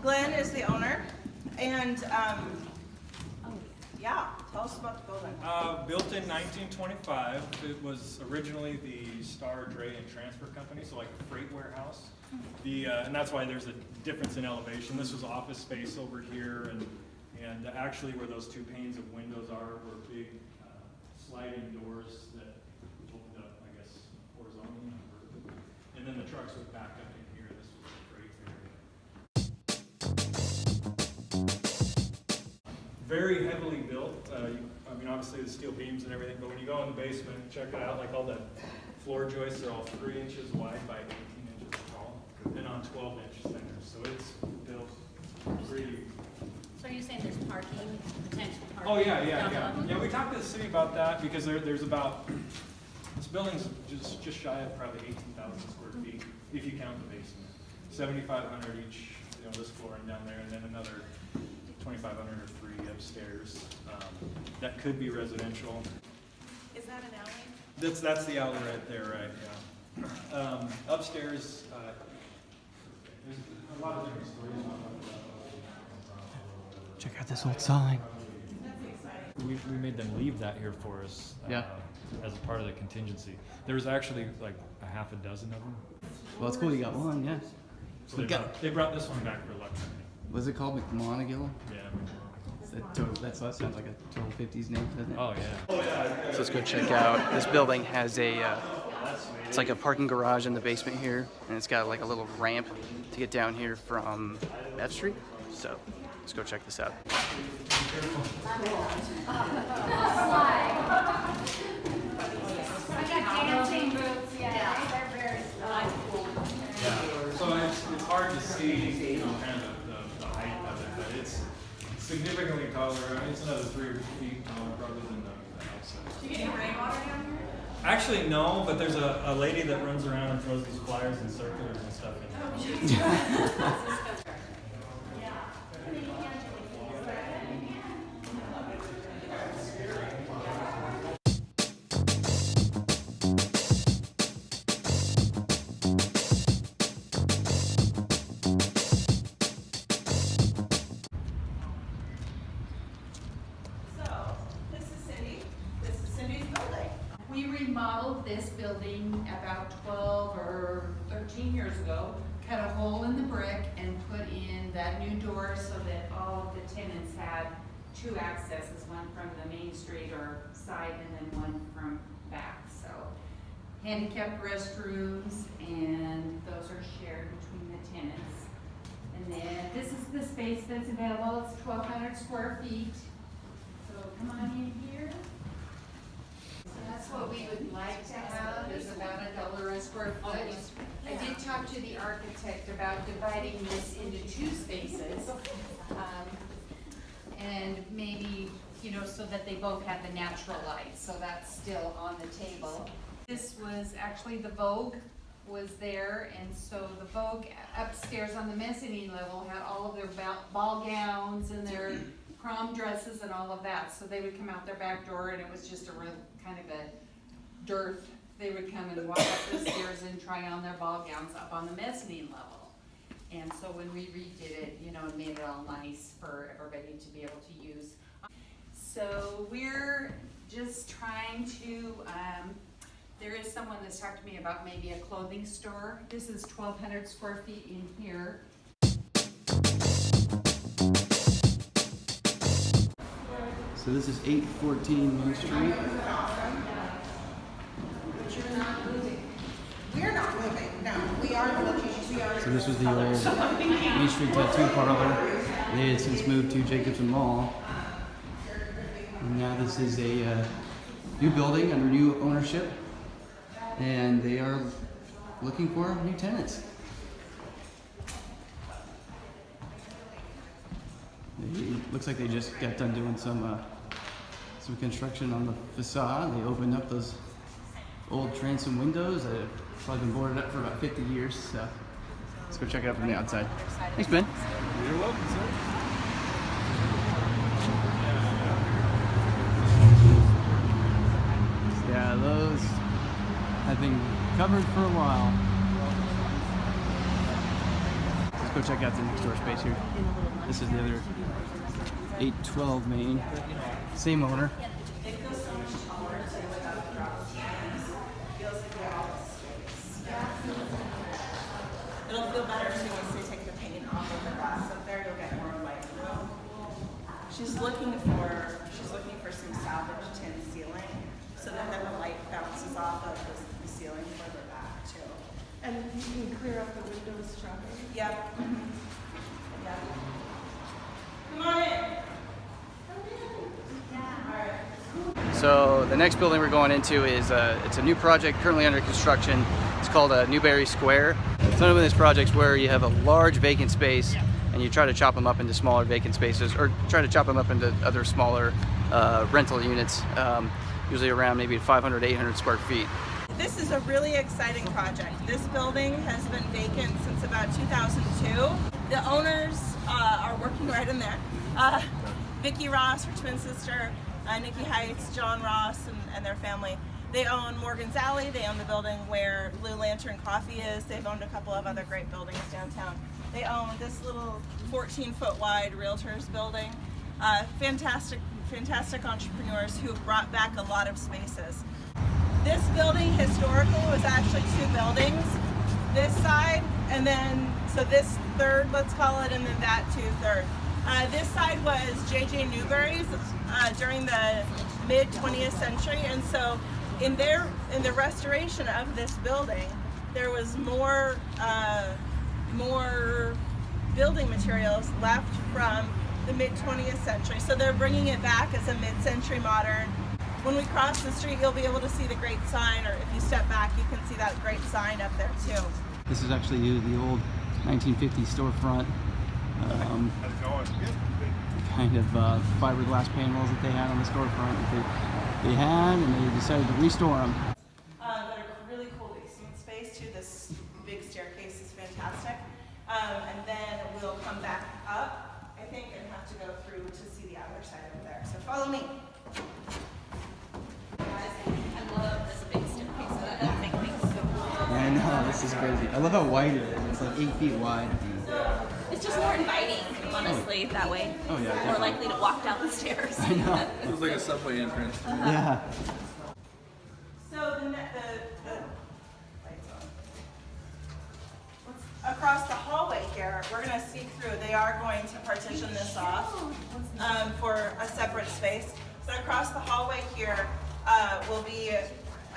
Glenn is the owner, and yeah, tell us about the building. Built in 1925. It was originally the Star Dray and Transfer Company, so like a freight warehouse. And that's why there's a difference in elevation. This was office space over here, and actually where those two panes of windows are were big sliding doors that opened up, I guess, horizontally and vertically. And then the trucks would back up in here. This was the freight area. Very heavily built. I mean, obviously the steel beams and everything, but when you go in the basement, check it out, like all the floor joists are all 3 inches wide by 18 inches tall, and on 12-inch centers. So it's built pretty. So you're saying there's parking, potential parking? Oh yeah. Yeah, we talked to the city about that because there's about, this building's just shy of probably 18,000 square feet if you count the basement. 7,500 each, this floor and down there, and then another 2,500 or free upstairs. That could be residential. Is that an alley? That's the alley right there, right? Yeah. Upstairs, there's a lot of different stories. Check out this old sign. We made them leave that here for us as a part of the contingency. There was actually like a half a dozen of them. Well, it's cool you got one, yeah. So they brought this one back for luxury. Was it called McMonagill? Yeah. That sounds like a total 50s name, doesn't it? Oh yeah. So let's go check out. This building has it's like a parking garage in the basement here, and it's got like a little ramp to get down here from F Street. So let's go check this out. So it's hard to see, kind of the height of it, but it's significantly taller. I mean, it's another 3 feet taller probably than the outside. Do you get any rainwater down here? Actually, no, but there's a lady that runs around and throws these flyers and circulars and stuff in. We remodeled this building about 12 or 13 years ago, cut a hole in the brick and put in that new door so that all of the tenants had 2 accesses, one from the main street or side and then one from back. So handicapped restrooms, and those are shared between the tenants. And then this is the space that's available. It's 1,200 square feet. So come on in here. That's what we would like to have, is about $1 a square foot. I did talk to the architect about dividing this into 2 spaces. And maybe, so that they both have the natural light, so that's still on the table. This was actually the Vogue was there, and so the Vogue upstairs on the mezzanine level had all of their ball gowns and their prom dresses and all of that. So they would come out their back door, and it was just a real kind of a dearth. They would come and walk up the stairs and try on their ball gowns up on the mezzanine level. And so when we redid it, and made it all nice for everybody to be able to use. So we're just trying to, there is someone that's talked to me about maybe a clothing store. This is 1,200 square feet in here. So this is 814 Main Street. We're not moving. No, we are looking. So this was the old Main Street tattoo parlor. They had since moved to Jacobson Mall. And now this is a new building under new ownership, and they are looking for new tenants. It looks like they just got done doing some construction on the facade. They opened up those old transom windows that have probably been boarded up for about 50 years. So let's go check it out from the outside. Thanks, Ben. You're welcome, sir. Yeah, those have been covered for a while. Let's go check out the next door space here. This is the other 812 main. Same owner. It feels so much taller too without the drop cans. It feels like we have all this space. It'll feel better too once they take the paint off of the glass up there. You'll get more light through. She's looking for some salvage tin ceiling so that then the light bounces off of the ceiling further back too. And you can clear up the windows shopping. Yep. Yep. Come on in. So the next building we're going into is it's a new project currently under construction. It's called Newberry Square. It's one of those projects where you have a large vacant space and you try to chop them up into smaller vacant spaces, or try to chop them up into other smaller rental units, usually around maybe 500 to 800 square feet. This is a really exciting project. This building has been vacant since about 2002. The owners are working right in there. Vicki Ross, her twin sister, Nikki Heights, John Ross, and their family. They own Morgan's Alley. They own the building where Blue Lantern Coffee is. They've owned a couple of other great buildings downtown. They own this little 14-foot wide realtors building. Fantastic entrepreneurs who brought back a lot of spaces. This building historically was actually two buildings. This side, and then, so this third, let's call it, and then that two-third. This side was J.J. Newberry's during the mid-20th century, and so in the restoration of this building, there was more building materials left from the mid-20th century. So they're bringing it back as a mid-century modern. When we cross the street, you'll be able to see the great sign, or if you step back, you can see that great sign up there too. This is actually the old 1950s storefront. Kind of fiberglass panels that they had on the storefront that they had, and they decided to restore them. Got a really cool basement space too. This big staircase is fantastic. And then we'll come back up, I think, and have to go through to see the other side over there. So follow me. I love this big staircase. That thing makes so cool. I know, this is crazy. I love how wide it is. It's like 8 feet wide. It's just more inviting, honestly, that way. Oh, yeah, More definitely. likely to walk down the stairs. I know. It was like a subway entrance. Yeah. So the lights on. Across the hallway here, we're going to sneak through. They are going to partition this off for a separate space. So across the hallway here will be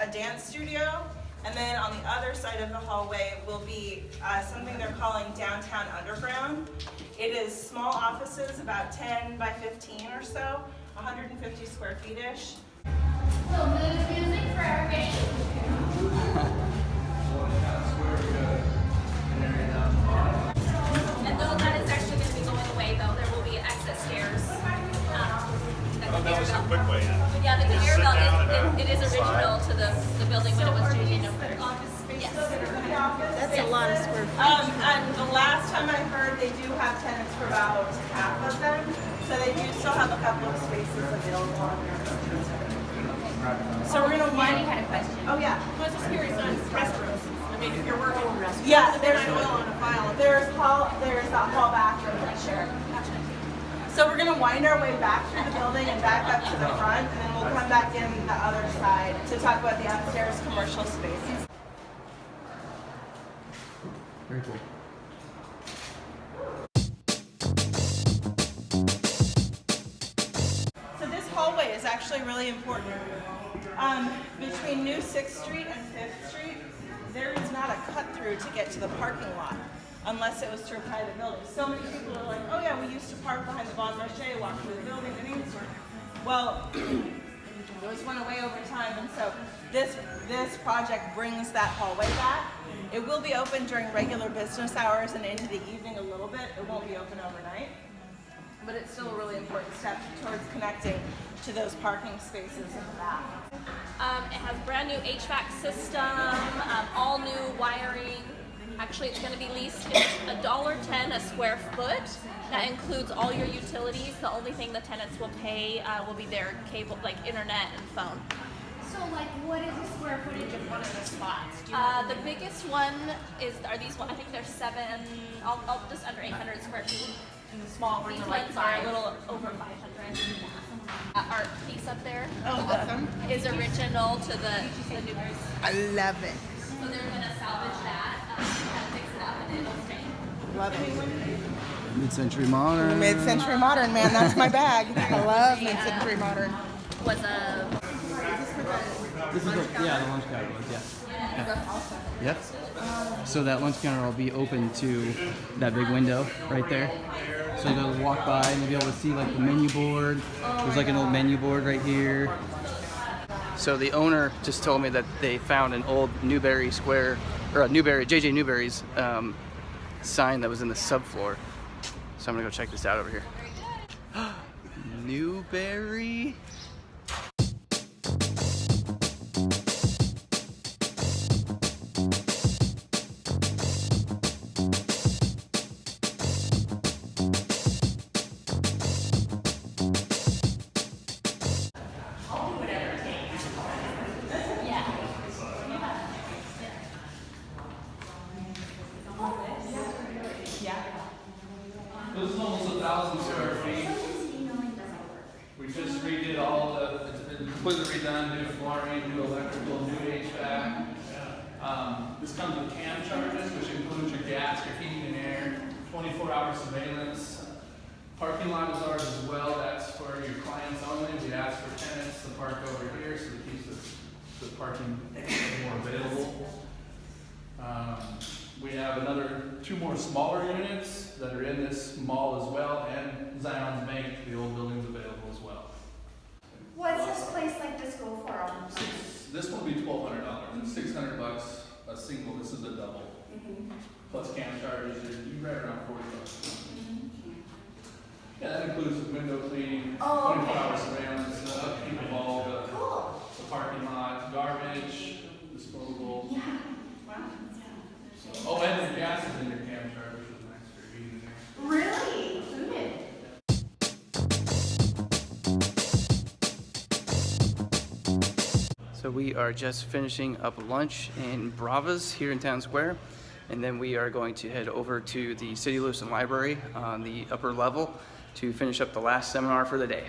a dance studio, and then on the other side of the hallway will be something they're calling Downtown Underground. It is small offices, about 10 by 15 or so, 150 square feet-ish. So mood music for our game. And though that is actually going to be going away, though, there will be exit stairs. That was a quick way in. Yeah, the conveyor belt it is original to the building when it was J.J. Newberry. Yes. That's a lot of square feet. And the last time I heard, they do have tenants for about half of them, so they do still have a couple of spaces available on there. So we're gonna Manny wind. had a question. Oh yeah. I was just curious on restrooms. I mean, if you're working in restrooms. Yeah, there's I will on a file. there's that hall bathroom right there. So we're gonna wind our way back through the building and back up to the front, and then we'll come back in the other side to talk about the upstairs commercial spaces. Very cool. So this hallway is actually really important. Between New 6th Street and 5th Street, there is not a cut through to get to the parking lot, unless it was through a private building. So many people are like, oh yeah, we used to park behind the Bon Marché, walk through the building, and answer. Well, those went away over time, and so this project brings that hallway back. It will be open during regular business hours and into the evening a little bit. It won't be open overnight. But it's still a really important step towards connecting to those parking spaces in the back. It has brand new HVAC system, all new wiring. Actually, it's going to be leased at $1.10 a square foot. That includes all your utilities. The only thing the tenants will pay will be their cable, like internet and phone. So So like, what is the square footage of one of the spots? Do you The biggest one are these one. I think they're just under 800 square feet. and the small ones These are like ones are a 5? little over 500. Art piece up there Awesome. is original to the Newberries. I love it. So they're gonna salvage that, and fix it up, and it'll stay. Love it. Mid-century modern. Mid-century modern, man. That's my bag. I love mid-century modern. Was a This is the lunch counter was, yeah. Yep. So that lunch counter will be open to that big window right there. So you'll walk by and you'll be able to see like the menu board. There's like an old menu board right here. So the owner just told me that they found an old Newberry Square, or a JJ Newberry's sign that was in the subfloor. So I'm gonna go check this out over here. Newberry. This is almost 1,000 square feet. We just redid it's been completely redone, new flooring, new electrical, new HVAC. This comes with CAM charges, which includes your gas, your heating and air, 24-hour surveillance. Parking lot is ours as well, that's for your clients only. We ask for tenants to park over here, so it keeps the parking more available. We have 2 more smaller units that are in this mall as well, and Zion's Bank, the old building's available as well. What's this place like this go for on? This will be $1,200. It's $600 a single. This is a double. Plus camp charges, you're right around $40. Yeah, that includes the window cleaning, 24-hour surveillance, upkeep of all the parking lot, garbage, disposal. Yeah. Wow. Oh, and the gas is in your camp charge, which is an extra heating there. Really? Good. So we are just finishing up lunch in Brava's here in Town Square, and then we are going to head over to the City of Lewiston Library on the upper level to finish up the last seminar for the day.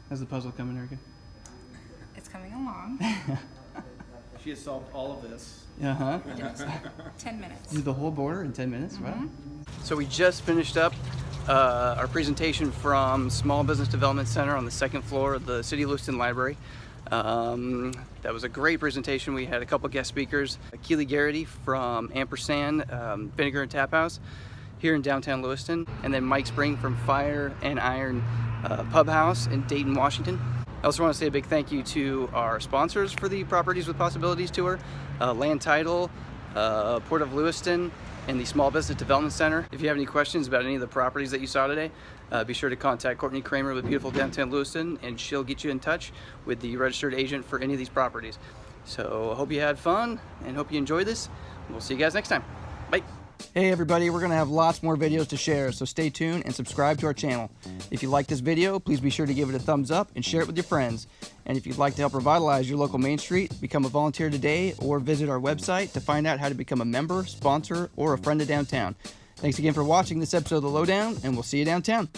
How's the puzzle coming, Erica? It's coming along. She has solved all of this. 10 minutes. Do the whole border in 10 minutes? Wow. So we just finished up our presentation from Small Business Development Center on the 2nd floor of the City of Lewiston Library. That was a great presentation. We had a couple guest speakers, Keely Garrity from Ampersand Vinegar and Tap House here in downtown Lewiston, and then Mike Spring from Fire and Iron Pub House in Dayton, Washington. I also want to say a big thank you to our sponsors for the Properties with Possibilities Tour, Land Title, Port of Lewiston, and the Small Business Development Center. If you have any questions about any of the properties that you saw today, be sure to contact Courtney Kramer with Beautiful Downtown Lewiston, and she'll get you in touch with the registered agent for any of these properties. So I hope you had fun and hope you enjoyed this. We'll see you guys next time. Bye. Hey everybody, we're going to have lots more videos to share, so stay tuned and subscribe to our channel. If you like this video, please be sure to give it a thumbs up and share it with your friends. And if you'd like to help revitalize your local Main Street, become a volunteer today or visit our website to find out how to become a member, sponsor, or a friend of downtown. Thanks again for watching this episode of The Lowdown, and we'll see you downtown.